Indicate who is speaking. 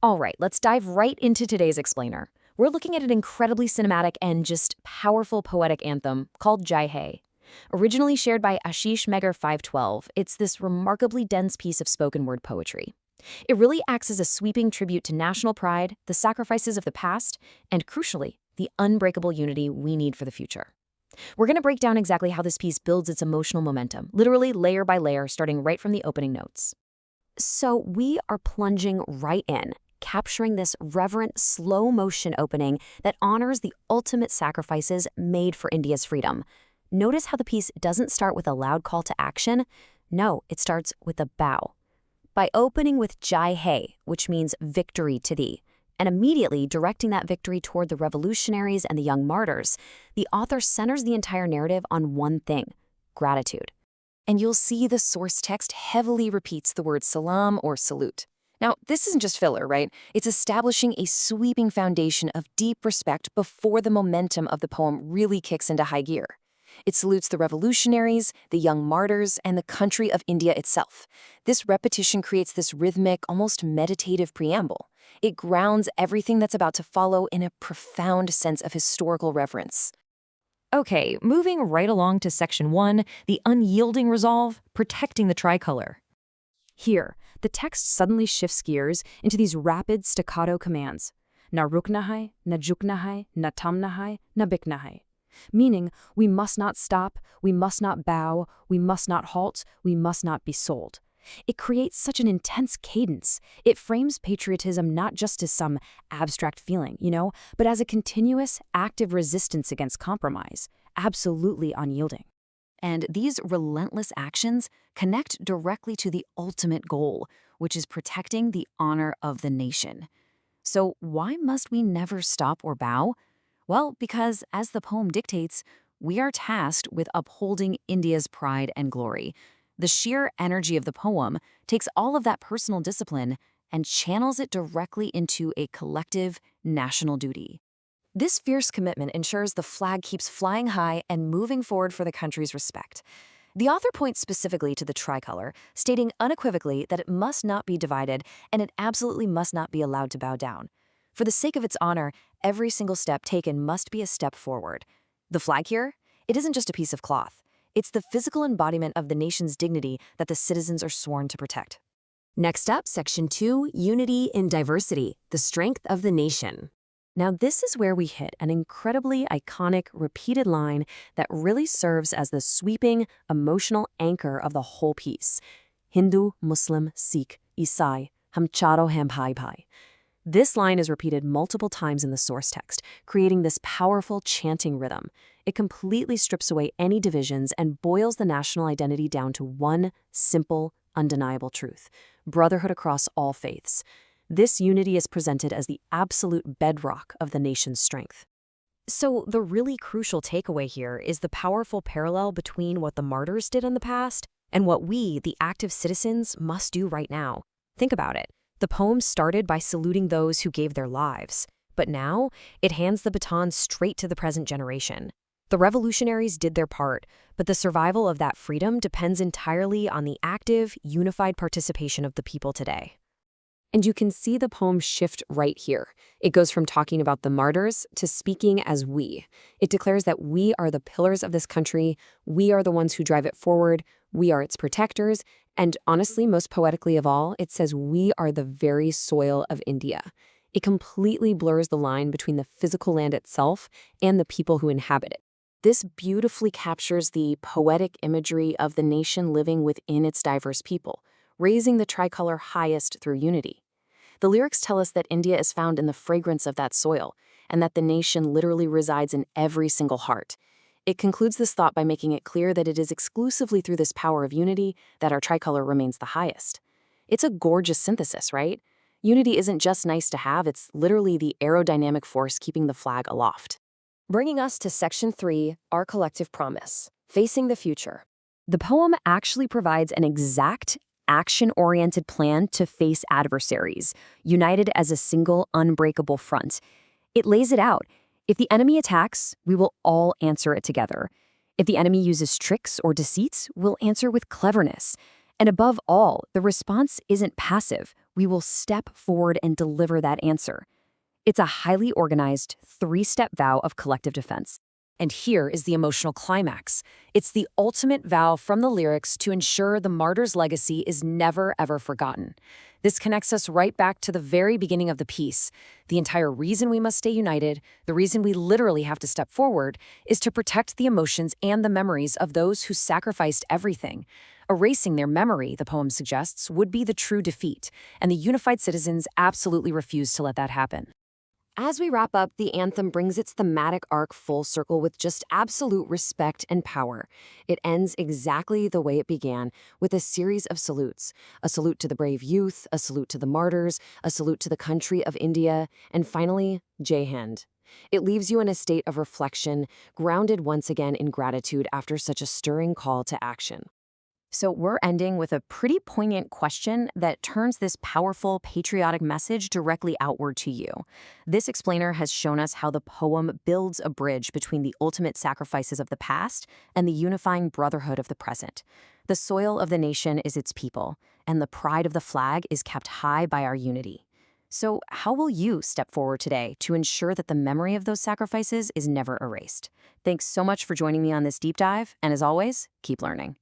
Speaker 1: All right, let's dive right into today's explainer. We're looking at an incredibly cinematic and just powerful poetic anthem called Jai Hai. Originally shared by Ashish Meghar 512, it's this remarkably dense piece of spoken word poetry. It really acts as a sweeping tribute to national pride, the sacrifices of the past, and crucially, the unbreakable unity we need for the future. We're going to break down exactly how this piece builds its emotional momentum, literally layer by layer, starting right from the opening notes. So we are plunging right in, capturing this reverent, slow-motion opening that honors the ultimate sacrifices made for India's freedom. Notice how the piece doesn't start with a loud call to action. No, it starts with a bow. By opening with Jai Hai, which means victory to thee, and immediately directing that victory toward the revolutionaries and the young martyrs, the author centers the entire narrative on one thing: gratitude. And you'll see the source text heavily repeats the word Salam or salute. Now, this isn't just filler, right? It's establishing a sweeping foundation of deep respect before the momentum of the poem really kicks into high gear. It salutes the revolutionaries, the young martyrs, and the country of India itself. This repetition creates this rhythmic, almost meditative preamble. It grounds everything that's about to follow in a profound sense of historical reverence. Okay, moving right along to Section 1, the unyielding resolve, protecting the tricolor. Here, the text suddenly shifts gears into these rapid staccato commands. Na Rukna hai, na Jhukna hai, na Tamna hai, na Bikna hai. Meaning, we must not stop, we must not bow, we must not halt, we must not be sold. It creates such an intense cadence. It frames patriotism not just as some abstract feeling, but as a continuous, active resistance against compromise, absolutely unyielding. And these relentless actions connect directly to the ultimate goal, which is protecting the honor of the nation. So why must we never stop or bow? Well, because, as the poem dictates, we are tasked with upholding India's pride and glory. The sheer energy of the poem takes all of that personal discipline and channels it directly into a collective national duty. This fierce commitment ensures the flag keeps flying high and moving forward for the country's respect. The author points specifically to the tricolor, stating unequivocally that it must not be divided and it absolutely must not be allowed to bow down. For the sake of its honor, every single step taken must be a step forward. The flag here? It isn't just a piece of cloth. It's the physical embodiment of the nation's dignity that the citizens are sworn to protect. Next up, Section 2, Unity in Diversity, the Strength of the Nation. Now, this is where we hit an incredibly iconic, repeated line that really serves as the sweeping, emotional anchor of the whole piece. Hindu, Muslim, Sikh, Isai, hum charo hain bhai bhai. This line is repeated multiple times in the source text, creating this powerful chanting rhythm. It completely strips away any divisions and boils the national identity down to one simple, undeniable truth: brotherhood across all faiths. This unity is presented as the absolute bedrock of the nation's strength. So the really crucial takeaway here is the powerful parallel between what the martyrs did in the past and what we, the active citizens, must do right now. Think about it. The poem started by saluting those who gave their lives, but now it hands the baton straight to the present generation. The revolutionaries did their part, but the survival of that freedom depends entirely on the active, unified participation of the people today. And you can see the poem shift right here. It goes from talking about the martyrs to speaking as we. It declares that we are the pillars of this country, we are the ones who drive it forward, we are its protectors, and honestly, most poetically of all, it says we are the very soil of India. It completely blurs the line between the physical land itself and the people who inhabit it. This beautifully captures the poetic imagery of the nation living within its diverse people, raising the tricolor highest through unity. The lyrics tell us that India is found in the fragrance of that soil, and that the nation literally resides in every single heart. It concludes this thought by making it clear that it is exclusively through this power of unity that our tricolor remains the highest. It's a gorgeous synthesis, right? Unity isn't just nice to have, it's literally the aerodynamic force keeping the flag aloft. Bringing us to Section 3, Our Collective Promise, Facing the Future. The poem actually provides an exact, action-oriented plan to face adversaries, united as a single, unbreakable front. It lays it out. If the enemy attacks, we will all answer it together. If the enemy uses tricks or deceits, we'll answer with cleverness. And above all, the response isn't passive. We will step forward and deliver that answer. It's a highly organized, three-step vow of collective defense. And here is the emotional climax. It's the ultimate vow from the lyrics to ensure the martyrs' legacy is never, ever forgotten. This connects us right back to the very beginning of the piece. The entire reason we must stay united, the reason we literally have to step forward, is to protect the emotions and the memories of those who sacrificed everything. Erasing their memory, the poem suggests, would be the true defeat, and the unified citizens absolutely refuse to let that happen. As we wrap up, the anthem brings its thematic arc full circle with just absolute respect and power. It ends exactly the way it began, with a series of salutes. A salute to the brave youth, a salute to the martyrs, a salute to the country of India, and finally, Jai Hind. It leaves you in a state of reflection, grounded once again in gratitude after such a stirring call to action. So we're ending with a pretty poignant question that turns this powerful patriotic message directly outward to you. This explainer has shown us how the poem builds a bridge between the ultimate sacrifices of the past and the unifying brotherhood of the present. The soil of the nation is its people, and the pride of the flag is kept high by our unity. So how will you step forward today to ensure that the memory of those sacrifices is never erased? Thanks so much for joining me on this deep dive, and as always, keep learning.